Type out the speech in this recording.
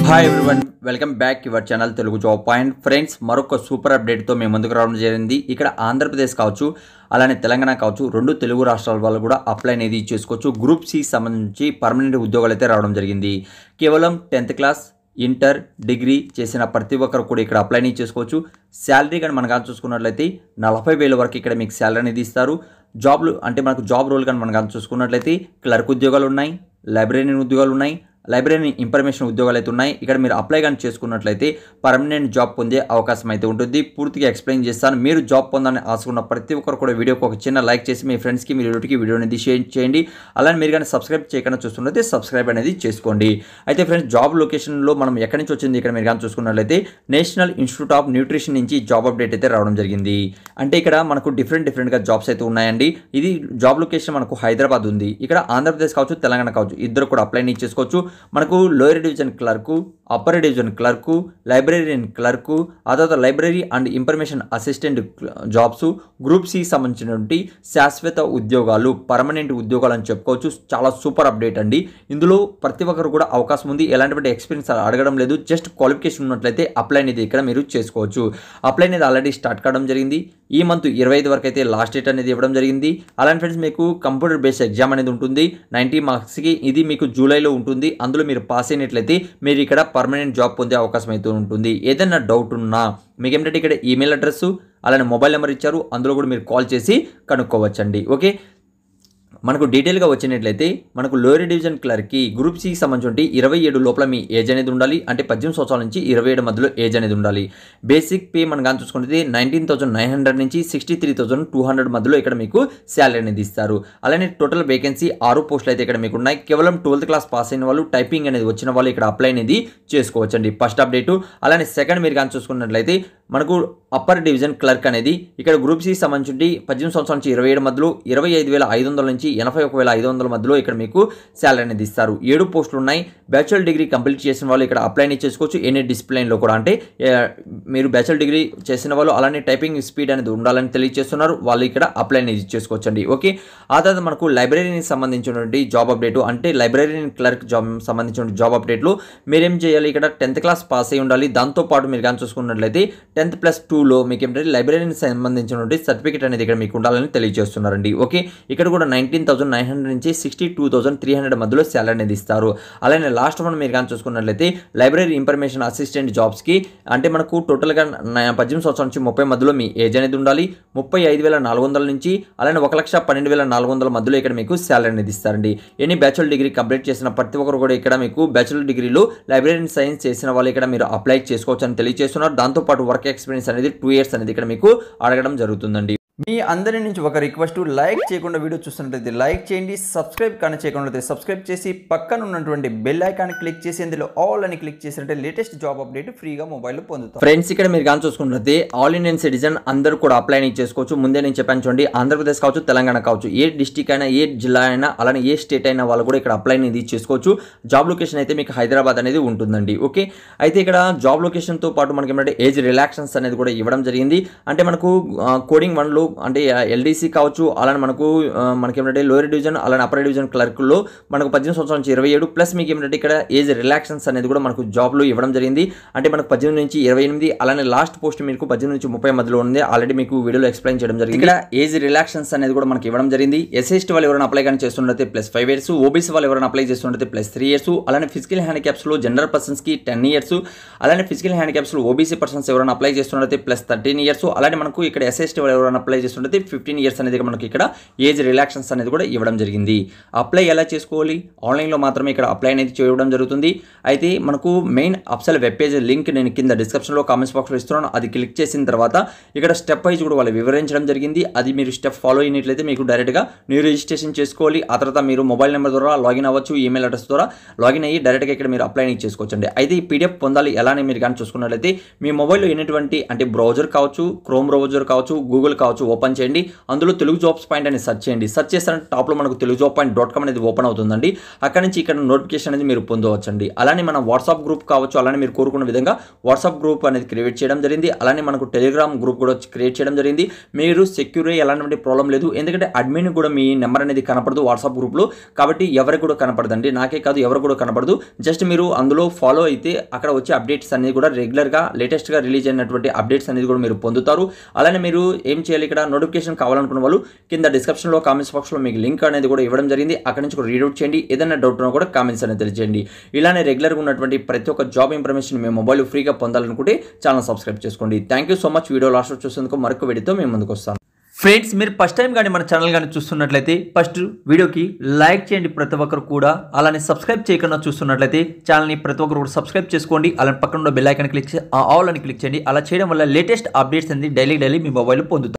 Hi everyone, welcome back your channel Telugu job point. Friends, మరొక super అప్డేట్తో మేము ముందుకు రావడం జరిగింది. ఇక్కడ ఆంధ్రప్రదేశ్ కావచ్చు, అలానే తెలంగాణ కావచ్చు, రెండు తెలుగు రాష్ట్రాల వాళ్ళు కూడా అప్లై అనేది చేసుకోవచ్చు. గ్రూప్ సి సంబంధించి పర్మనెంట్ ఉద్యోగాలు అయితే రావడం జరిగింది. కేవలం 10th క్లాస్, ఇంటర్, డిగ్రీ చేసిన ప్రతి ఒక్కరు కూడా ఇక్కడ అప్లై అనేది చేసుకోవచ్చు. శాలరీ కానీ మనం చూసుకున్నట్లయితే 40,000 వరకు ఇక్కడ మీకు శాలరీ అనేది ఇస్తారు. జాబ్లు అంటే మనకు జాబ్ రోల్ కానీ మనం చూసుకున్నట్లయితే క్లర్క్ ఉద్యోగాలు ఉన్నాయి, లైబ్రరీన్ ఉద్యోగాలు ఉన్నాయి, లైబ్రరీ ఇన్ఫర్మేషన్ ఉద్యోగాలు అయితే ఉన్నాయి. ఇక్కడ మీరు అప్లై కానీ చేసుకున్నట్లయితే పర్మనెంట్ జాబ్ పొందే అవకాశం అయితే ఉంటుంది. పూర్తిగా ఎక్స్ప్లెయిన్ చేస్తాను. మీరు జాబ్ పొందాలని ఆశకున్న ప్రతి ఒక్కరు కూడా వీడియోకి ఒక చిన్న లైక్ చేసి మీ ఫ్రెండ్స్కి మీ రిలేటివ్కి వీడియో అనేది షేర్ చేయండి. అలానే మీరు కానీ సబ్స్క్రైబ్ చేయకుండా చూస్తున్నట్లయితే సబ్స్క్రైబ్ అనేది చేసుకోండి. అయితే ఫ్రెండ్స్, జాబ్ లొకేషన్లో మనం ఎక్కడి నుంచి వచ్చింది ఇక్కడ మీరు కానీ చూసుకున్నట్లయితే నేషనల్ ఇన్స్టిట్యూట్ ఆఫ్ న్యూట్రిషన్ నుంచి జాబ్ అప్డేట్ అయితే రావడం జరిగింది. అంటే ఇక్కడ మనకు డిఫరెంట్గా జాబ్స్ అయితే ఉన్నాయండి. ఇది జాబ్ లొకేషన్ మనకు హైదరాబాద్ ఉంది. ఇక్కడ ఆంధ్రప్రదేశ్ కావచ్చు, తెలంగాణ కావచ్చు, ఇద్దరు కూడా అప్లై చేసుకోవచ్చు. మనకు lower division clerk, upper division clerk, librarian clerk, ఆ తర్వాత library and information assistant jobs, group C సంబంధించినటువంటి శాశ్వత ఉద్యోగాలు, పర్మనెంట్ ఉద్యోగాలు అని చెప్పుకోవచ్చు. చాలా సూపర్ అప్డేట్ అండి. ఇందులో ప్రతి ఒక్కరు కూడా అవకాశం ఉంది. ఎలాంటి ఎక్స్పీరియన్స్ అడగడం లేదు. జస్ట్ క్వాలిఫికేషన్ ఉన్నట్లయితే అప్లై అనేది ఇక్కడ మీరు చేసుకోవచ్చు. అప్లై అనేది ఆల్రెడీ స్టార్ట్ కావడం జరిగింది. ఈ మంత్ 25 వరకు అయితే లాస్ట్ డేట్ అనేది ఇవ్వడం జరిగింది. అలాంటి ఫ్రెండ్స్, మీకు కంప్యూటర్ బేస్డ్ ఎగ్జామ్ అనేది ఉంటుంది 90 మార్క్స్కి. ఇది మీకు జూలైలో ఉంటుంది. అందులో మీరు పాస్ అయినట్లయితే మీరు ఇక్కడ పర్మనెంట్ జాబ్ పొందే అవకాశం అయితే ఉంటుంది. ఏదైనా డౌట్ ఉన్నా మీకు ఏంటంటే ఇక్కడ ఈమెయిల్ అడ్రస్ అలానే మొబైల్ నెంబర్ ఇచ్చారు, అందులో కూడా మీరు కాల్ చేసి కనుక్కోవచ్చండి. ఓకే, మనకు డీటెయిల్గా వచ్చినట్లయితే మనకు లోయర్ డివిజన్ క్లర్క్కి గ్రూప్ సికి సంబంధించి 27 లోపల మీ ఏజ్ అనేది ఉండాలి. అంటే 18 సంవత్సరాల నుంచి 27 మధ్యలో ఏజ్ అనేది ఉండాలి. బేసిక్ పే మనం కానీ చూసుకుంటే 19,900 నుంచి 63,200 మధ్యలో ఇక్కడ మీకు శాలరీ అనేది ఇస్తారు. అలానే టోటల్ వేకెన్సీ 6 పోస్టులు అయితే ఇక్కడ మీకు ఉన్నాయి. కేవలం 12th క్లాస్ పాస్ అయిన వాళ్ళు, టైపింగ్ అనేది వచ్చిన వాళ్ళు ఇక్కడ అప్లై అనేది చేసుకోవచ్చండి. First update. అలానే సెకండ్ మీరు కానీ చూసుకున్నట్లయితే మనకు అప్పర్ డివిజన్ క్లర్క్ అనేది ఇక్కడ గ్రూప్ సి సంబంధించి 18 సంవత్సరాల నుంచి 27 మధ్యలో 25,500 నుంచి 81,500 మధ్యలో ఇక్కడ మీకు శాలరీ అనేది ఇస్తారు. 7 పోస్టులు ఉన్నాయి. బ్యాచులర్ డిగ్రీ కంప్లీట్ చేసిన వాళ్ళు ఇక్కడ అప్లై అనేది చేసుకోవచ్చు. ఎనీ డిసిప్లైన్లో కూడా, అంటే మీరు బ్యాచులర్ డిగ్రీ చేసిన వాళ్ళు అలానే టైపింగ్ స్పీడ్ అనేది ఉండాలని తెలియజేస్తున్నారు. వాళ్ళు ఇక్కడ అప్లై అనేది చేసుకోవచ్చు అండి. ఓకే, ఆ తర్వాత మనకు లైబ్రరీకి సంబంధించినటువంటి జాబ్ అప్డేట్, అంటే లైబ్రరీ క్లర్క్ జాబ్ సంబంధించిన జాబ్ అప్డేట్లు మీరేం చేయాలి, ఇక్కడ 10th క్లాస్ పాస్ అయి ఉండాలి. దాంతోపాటు మీరు కానీ చూసుకున్నట్లయితే 10+2లో మీకు ఏంటంటే లైబ్రరీకి సంబంధించినటువంటి సర్టిఫికేట్ అనేది ఇక్కడ మీకు ఉండాలని తెలియజేస్తున్నారండి. ఓకే, ఇక్కడ కూడా 19,900 నుంచి 62,300 మధ్యలో శాలరీ అనేది ఇస్తారు. అలానే లాస్ట్ వన్ మీరు కానీ చూసుకున్నట్లయితే లైబ్రరీ ఇన్ఫర్మేషన్ అసిస్టెంట్ జాబ్స్కి, అంటే మనకు టోటల్గా 18 సంవత్సరాల నుంచి 30 మధ్యలో మీ ఏజ్ అనేది ఉండాలి. 35,400 నుంచి అలానే 1,12,400 మధ్యలో ఇక్కడ మీకు శాలరీ అనేది ఇస్తారండి. ఎనీ బ్యాచులర్ డిగ్రీ కంప్లీట్ చేసిన ప్రతి ఒక్కరు కూడా ఇక్కడ మీకు బ్యాచులర్ డిగ్రీలో లైబ్రరీ సైన్స్ చేసిన వాళ్ళు ఇక్కడ మీరు అప్లై చేసుకోవచ్చు అని తెలియజేస్తున్నారు. దాంతోపాటు వర్క్ ఎక్స్పీరియన్స్ అనేది 2 years అనేది ఇక్కడ మీకు అడగడం జరుగుతుందండి. మీ అందరి నుంచి ఒక రిక్వెస్ట్, లైక్ చేయకుండా వీడియో చూస్తున్నట్లయితే లైక్ చేయండి, సబ్స్క్రైబ్ కానీ చేయకుండా సబ్స్క్రైబ్ చేసి పక్కన ఉన్నటువంటి బెల్ ఐకాన్ క్లిక్ చేసి అందులో ఆల్ అని క్లిక్ చేసినట్టే లేటెస్ట్ జాబ్ అప్డేట్ ఫ్రీగా మొబైల్లో పొందుతారు. ఫ్రెండ్స్, ఇక్కడ మీరు కానీ చూసుకున్నట్లయితే ఆల్ ఇండియన్ సిటిజన్ అందరూ కూడా అప్లై చేసుకోవచ్చు. ముందే నేను చెప్పాను చూడండి, ఆంధ్రప్రదేశ్ కావచ్చు, తెలంగాణ కావచ్చు, ఏ డిస్టిక్ అయినా, ఏ జిల్లా అయినా, అలానే ఏ స్టేట్ అయినా వాళ్ళు కూడా ఇక్కడ అప్లై అనేది చేసుకోవచ్చు. జాబ్ లొకేషన్ అయితే మీకు హైదరాబాద్ అనేది ఉంటుందండి. ఓకే, అయితే ఇక్కడ జాబ్ లొకేషన్తో పాటు మనకి ఏంటంటే ఏజ్ రిలాక్సన్స్ అనేది కూడా ఇవ్వడం జరిగింది. అంటే మనకు కోడింగ్ 1లో అంటే ఎల్డీసీ కావచ్చు, అలానే మనకి ఏమిటంటే లోయర్ డివిజన్ అలానే అప్పర్ డివిజన్ క్లర్క్లో మనకు 18 సంవత్సరాల నుంచి 27 ప్లస్ మీకు ఏమిటంటే ఇక్కడ ఏజ్ రిలాక్సన్స్ అనేది కూడా మనకు జాబ్లో ఇవ్వడం జరిగింది. అంటే మనకు 18 నుంచి 28, అలానే లాస్ట్ పోస్ట్ మీకు 18 నుంచి 30 మధ్యలో ఉంది. ఆల్రెడీ మీకు వీడియోలో ఎక్స్ప్లెయిన్ చేయడం జరిగింది. ఇక్కడ ఏజ్ రిలాక్సన్స్ అనేది కూడా మనకి ఇవ్వడం జరిగింది. ఎస్ఎస్టీ వాళ్ళు ఎవరైనా అప్లై కానీ చేస్తున్నట్లయితే +5 years, ఓబీసీ వాళ్ళు ఎవరైనా అప్లై చేస్తున్నట్లయితే +3 years, అలానే ఫిజికల్ హ్యాండిక్యాప్స్లో జనరల్ పర్సన్స్కి 10 years, అలానే ఫిజికల్ హ్యాండిక్యాప్స్లో ఓబీసీ పర్సన్స్ ఎవరైనా అప్లై చేస్తున్నట్లయితే +13 years, అలానే మనకు ఇక్కడ ఎస్ఎస్టీ వాళ్ళు ఎవరైనా అప్లై చేస్తున్నట్లయితే 15 years అనేది మనకి ఇక్కడ ఏజ్ రిలాక్సన్స్ అనేది కూడా ఇవ్వడం జరిగింది. అప్లై ఎలా చేసుకోవాలి, ఆన్లైన్లో మాత్రమే ఇక్కడ అప్లై అనేది చేయడం జరుగుతుంది. అయితే మనకు మెయిన్ అప్సల్ వెబ్ పేజ్ లింక్ నేను కింద డిస్క్రిప్షన్లో కామెంట్స్ బాక్స్లో ఇస్తున్నాను. అది క్లిక్ చేసిన తర్వాత ఇక్కడ స్టెప్ వైజ్ కూడా వాళ్ళు వివరించడం జరిగింది. అది మీరు స్టెప్ ఫాలో అయినట్లయితే మీకు డైరెక్ట్గా న్యూ రిజిస్ట్రేషన్ చేసుకోవాలి. ఆ తర్వాత మీరు మొబైల్ నెంబర్ ద్వారా లాగిన్ అవ్వచ్చు, ఈమెయిల్ అడ్రస్ ద్వారా లాగిన్ అయ్యి డైరెక్ట్గా ఇక్కడ మీరు అప్లై చేసుకోవచ్చండి. అయితే ఈ పీడిఎఫ్ పొందాలి ఎలా అని మీరు కానీ చూసుకున్నట్లయితే మీ మొబైల్లో ఎటువంటి అంటే బ్రౌజర్ కావచ్చు, క్రోమ్ బ్రౌజర్ కావచ్చు, గూగుల్ కావచ్చు, కావచ్చు ఓపెన్ చేయండి. అందులో తెలుగు జాబ్స్ పాయింట్ అని సెర్చ్ చేయండి. సెర్చ్ చేస్తారంటే టాప్లో మనకు telugujob.com అనేది ఓపెన్ అవుతుందండి. అక్కడ నుంచి ఇక్కడ నోటిఫికేషన్ అనేది మీరు పొందవచ్చండి. అలానే మన వాట్సాప్ గ్రూప్ కావచ్చు, అలానే మీరు కోరుకున్న విధంగా వాట్సాప్ గ్రూప్ అనేది క్రియేట్ చేయడం జరిగింది. అలానే మనకు టెలిగ్రామ్ గ్రూప్ కూడా క్రియేట్ చేయడం జరిగింది. మీరు సెక్యూర్ ఎలాంటి ప్రాబ్లం లేదు, ఎందుకంటే అడ్మిన్ కూడా మీ నెంబర్ అనేది కనపడదు వాట్సాప్ గ్రూప్లో. కాబట్టి ఎవరికి కూడా కనపడదండి, నాకే కాదు ఎవరు కూడా కనపడదు. జస్ట్ మీరు అందులో ఫాలో అయితే అక్కడ వచ్చే అప్డేట్స్ అనేది కూడా రెగ్యులర్గా లేటెస్ట్గా రిలీజ్ అయినటువంటి అప్డేట్స్ అనేది కూడా మీరు పొందుతారు. అలానే మీరు ఏం చేయాలి, ఇక్కడ నోటిఫికేషన్ కావాలనుకున్న వాళ్ళు కింద డిస్క్రిప్షన్లో కామెంట్స్ బాక్స్లో మీకు లింక్ అనేది కూడా ఇవ్వడం జరిగింది. అక్కడ నుంచి కూడా రీడౌట్ చేయండి. ఏదైనా డౌట్ ఉన్నా కూడా కామెంట్స్ అనేది తెలియజేయండి. ఇలానే రెగ్యులర్గా ఉన్నటువంటి ప్రతి ఒక్క జాబ్ ఇన్ఫర్మేషన్ మీ మొబైల్ ఫ్రీగా పొందాలనుకుంటే ఛానల్ సబ్స్క్రైబ్ చేసుకోండి. Thank you so much. Video last చూసేందుకు మరొక వీడియోతో మేము ముందుకు వస్తాను. ఫ్రెండ్స్, మీరు ఫస్ట్ టైం కానీ మన ఛానల్ కానీ చూస్తున్నట్లయితే ఫస్ట్ వీడియోకి లైక్ చేయండి ప్రతి ఒక్కరు కూడా. అలానే సబ్స్క్రైబ్ చేయకుండా చూస్తున్నట్లయితే ఛానల్ని ప్రతి ఒక్కరు కూడా సబ్స్క్రైబ్ చేసుకోండి. అలానే పక్కన ఉన్న బెల్ ఐకాన్ క్లిక్ చేసి ఆల్ అని క్లిక్ చేయండి. అలా చేయడం వల్ల లేటెస్ట్ అప్డేట్స్ అనేది డైలీ మీ మొబైల్ పొందుతారు.